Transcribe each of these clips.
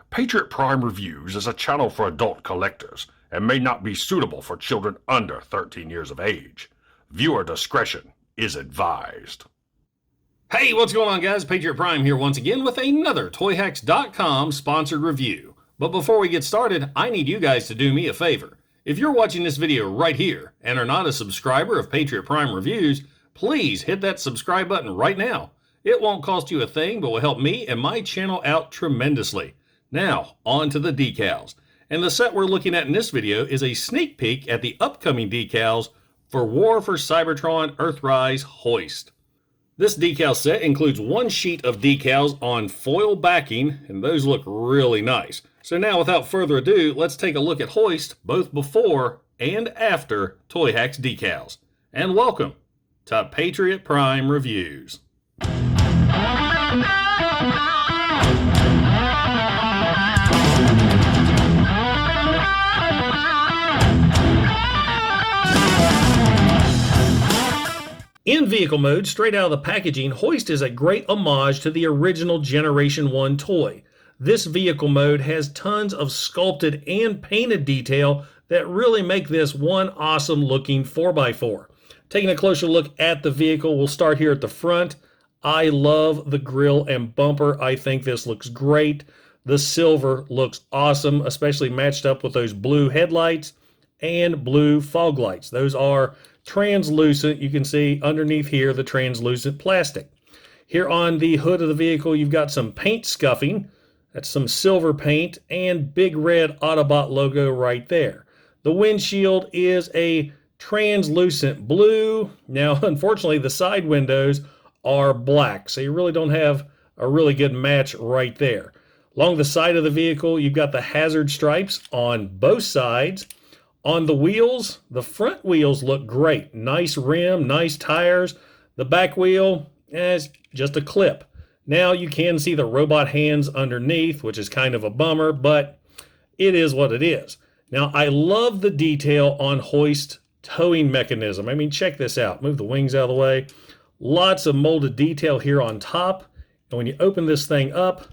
Patriot Prime Reviews is a channel for adult collectors and may not be suitable for children under 13 years of age. Viewer discretion is advised. Hey, what's going on, guys? Patriot Prime here once again with another Toyhax.com sponsored review. But before we get started, I need you guys to do me a favor. If you're watching this video right here and are not a subscriber of Patriot Prime Reviews, please hit that subscribe button right now. It won't cost you a thing, but will help me and my channel out tremendously. Now, on to the decals. And the set we're looking at in this video is a sneak peek at the upcoming decals for War for Cybertron Earthrise Hoist. This decal set includes one sheet of decals on foil backing, and those look really nice. So now, without further ado, let's take a look at Hoist both before and after Toyhax decals. And welcome to Patriot Prime Reviews. In vehicle mode, straight out of the packaging, Hoist is a great homage to the original Generation 1 toy. This vehicle mode has tons of sculpted and painted detail that really make this one awesome looking 4x4. Taking a closer look at the vehicle, we'll start here at the front. I love the grille and bumper. I think this looks great. The silver looks awesome, especially matched up with those blue headlights and blue fog lights. Those are translucent. You can see underneath here the translucent plastic. Here on the hood of the vehicle, you've got some paint scuffing. That's some silver paint and big red Autobot logo right there. The windshield is a translucent blue. Now, unfortunately, the side windows are black, so you really don't have a really good match right there. Along the side of the vehicle, you've got the hazard stripes on both sides. On the wheels, the front wheels look great. Nice rim, nice tires. The back wheel is just a clip. Now you can see the robot hands underneath, which is kind of a bummer, but it is what it is. Now, I love the detail on Hoist towing mechanism. I mean, check this out. Move the wings out of the way. Lots of molded detail here on top. And when you open this thing up,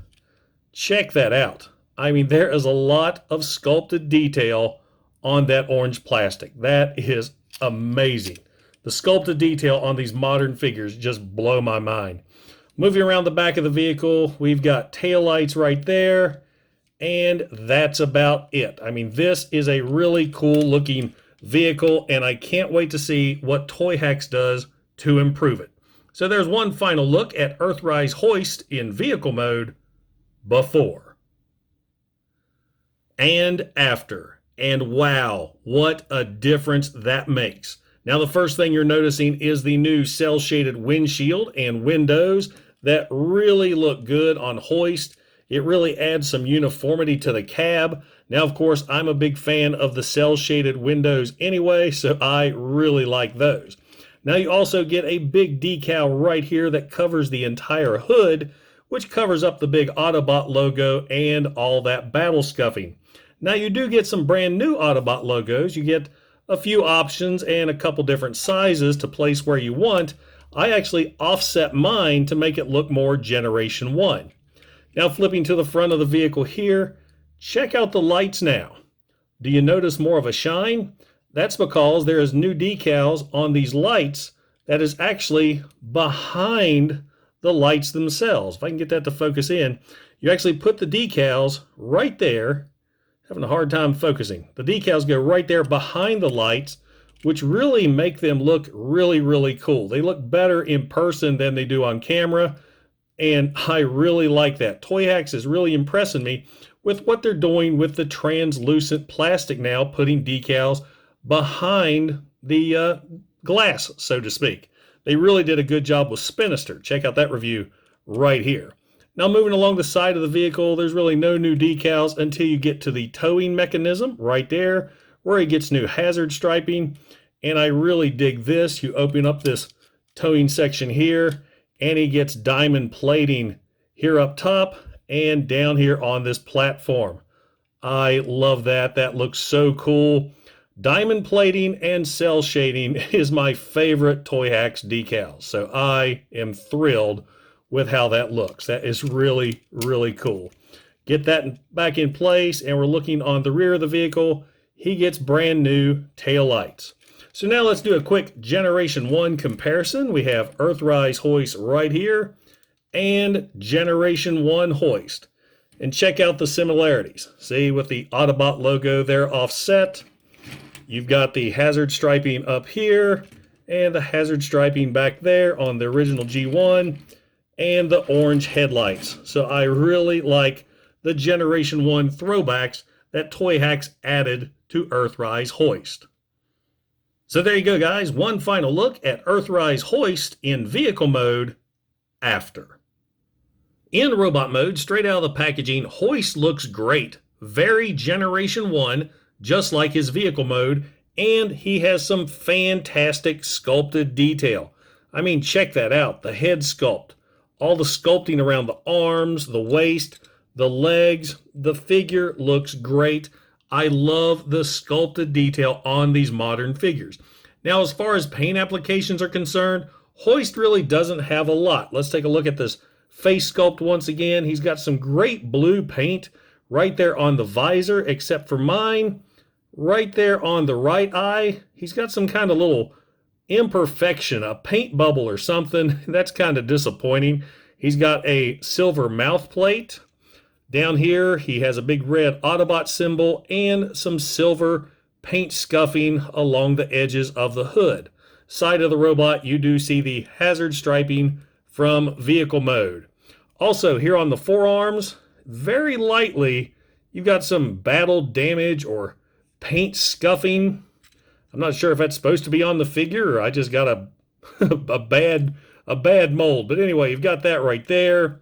check that out. I mean, there is a lot of sculpted detail on that orange plastic. That is amazing. The sculpted detail on these modern figures just blow my mind. Moving around the back of the vehicle, we've got taillights right there, and that's about it. I mean, this is a really cool looking vehicle, and I can't wait to see what Toyhax does to improve it. So there's one final look at Earthrise Hoist in vehicle mode before and after. And wow, what a difference that makes. Now, the first thing you're noticing is the new cel-shaded windshield and windows that really look good on Hoist. It really adds some uniformity to the cab. Now, of course, I'm a big fan of the cel-shaded windows anyway, so I really like those. Now, you also get a big decal right here that covers the entire hood, which covers up the big Autobot logo and all that battle scuffing. Now, you do get some brand new Autobot logos. You get a few options and a couple different sizes to place where you want. I actually offset mine to make it look more Generation 1. Now, flipping to the front of the vehicle here, check out the lights now. Do you notice more of a shine? That's because there is new decals on these lights that is actually behind the lights themselves. If I can get that to focus in, you actually put the decals right there. Having a hard time focusing. The decals go right there behind the lights, which really make them look really, really cool. They look better in person than they do on camera, and I really like that. Toyhax is really impressing me with what they're doing with the translucent plastic now, putting decals behind the glass, so to speak. They really did a good job with Spinister. Check out that review right here. Now, moving along the side of the vehicle, there's really no new decals until you get to the towing mechanism right there, where it gets new hazard striping. And I really dig this. You open up this towing section here, and he gets diamond plating here up top and down here on this platform. I love that. That looks so cool. Diamond plating and cel shading is my favorite Toyhax decals. So I am thrilled with how that looks. That is really, really cool. Get that back in place, and we're looking on the rear of the vehicle. He gets brand new tail lights. So now let's do a quick Generation 1 comparison. We have Earthrise Hoist right here and Generation 1 Hoist. And check out the similarities. See, with the Autobot logo there offset, you've got the hazard striping up here and the hazard striping back there on the original G1 and the orange headlights. So I really like the Generation 1 throwbacks that Toyhax added to Earthrise Hoist. So there you go, guys. One final look at Earthrise Hoist in vehicle mode after. In robot mode, straight out of the packaging, Hoist looks great. Very Generation 1, just like his vehicle mode, and he has some fantastic sculpted detail. I mean, check that out. The head sculpt, all the sculpting around the arms, the waist, the legs, the figure looks great. I love the sculpted detail on these modern figures. Now, as far as paint applications are concerned, Hoist really doesn't have a lot. Let's take a look at this face sculpt once again. He's got some great blue paint right there on the visor, except for mine, right there on the right eye, he's got some kind of little imperfection, a paint bubble or something. That's kind of disappointing. He's got a silver mouth plate. Down here, he has a big red Autobot symbol and some silver paint scuffing along the edges of the hood. Side of the robot, you do see the hazard striping from vehicle mode. Also, here on the forearms, very lightly, you've got some battle damage or paint scuffing. I'm not sure if that's supposed to be on the figure or I just got a bad mold. But anyway, you've got that right there.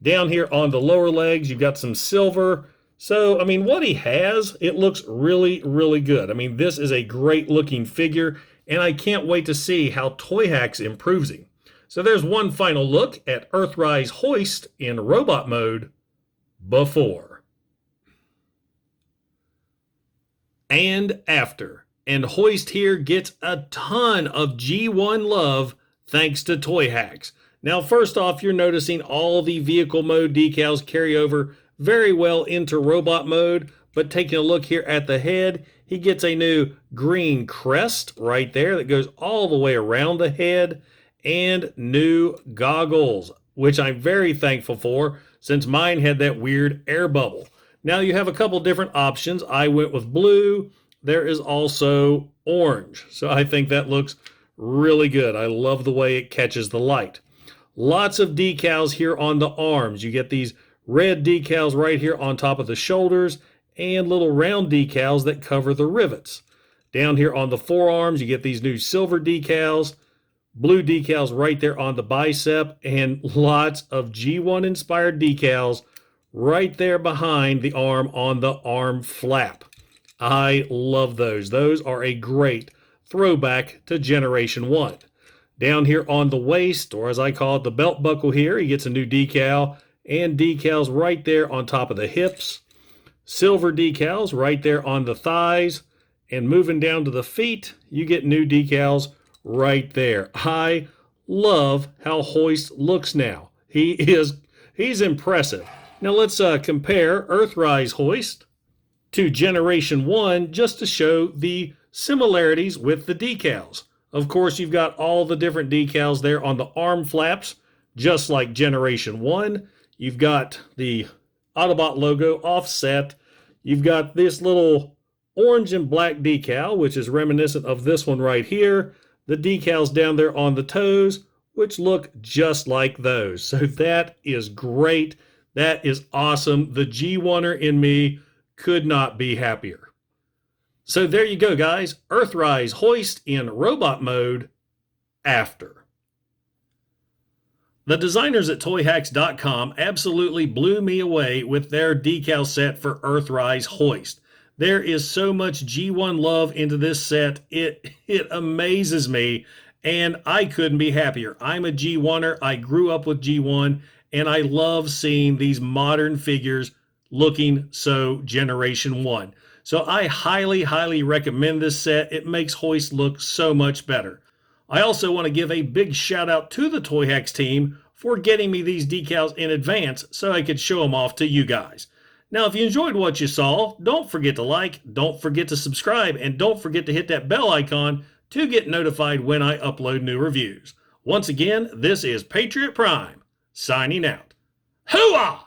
Down here on the lower legs, you've got some silver. So, I mean, what he has, it looks really, really good. I mean, this is a great looking figure, and I can't wait to see how Toyhax improves him. So there's one final look at Earthrise Hoist in robot mode before and after. And Hoist here gets a ton of G1 love thanks to Toyhax. Now, first off, you're noticing all the vehicle mode decals carry over very well into robot mode, but taking a look here at the head, he gets a new green crest right there that goes all the way around the head, and new goggles, which I'm very thankful for since mine had that weird air bubble. Now you have a couple different options. I went with blue. There is also orange. So I think that looks really good. I love the way it catches the light. Lots of decals here on the arms. You get these red decals right here on top of the shoulders and little round decals that cover the rivets. Down here on the forearms, you get these new silver decals, blue decals right there on the bicep, and lots of G1 inspired decals right there behind the arm on the arm flap. I love those. Those are a great throwback to Generation 1. Down here on the waist, or as I call it, the belt buckle here, he gets a new decal and decals right there on top of the hips. Silver decals right there on the thighs. And moving down to the feet, you get new decals right there. I love how Hoist looks now. He's impressive. Now let's compare Earthrise Hoist to Generation 1 just to show the similarities with the decals. Of course, you've got all the different decals there on the arm flaps, just like Generation 1. You've got the Autobot logo offset. You've got this little orange and black decal, which is reminiscent of this one right here. The decals down there on the toes, which look just like those. So that is great. That is awesome. The G1er in me could not be happier. So there you go, guys. Earthrise Hoist in robot mode after. The designers at Toyhax.com absolutely blew me away with their decal set for Earthrise Hoist. There is so much G1 love into this set. It amazes me, and I couldn't be happier. I'm a G1er. I grew up with G1, and I love seeing these modern figures looking so Generation 1. So I highly, highly recommend this set. It makes Hoist look so much better. I also want to give a big shout out to the Toyhax team for getting me these decals in advance so I could show them off to you guys. Now, if you enjoyed what you saw, don't forget to like, don't forget to subscribe, and don't forget to hit that bell icon to get notified when I upload new reviews. Once again, this is Patriot Prime, signing out. Hooah!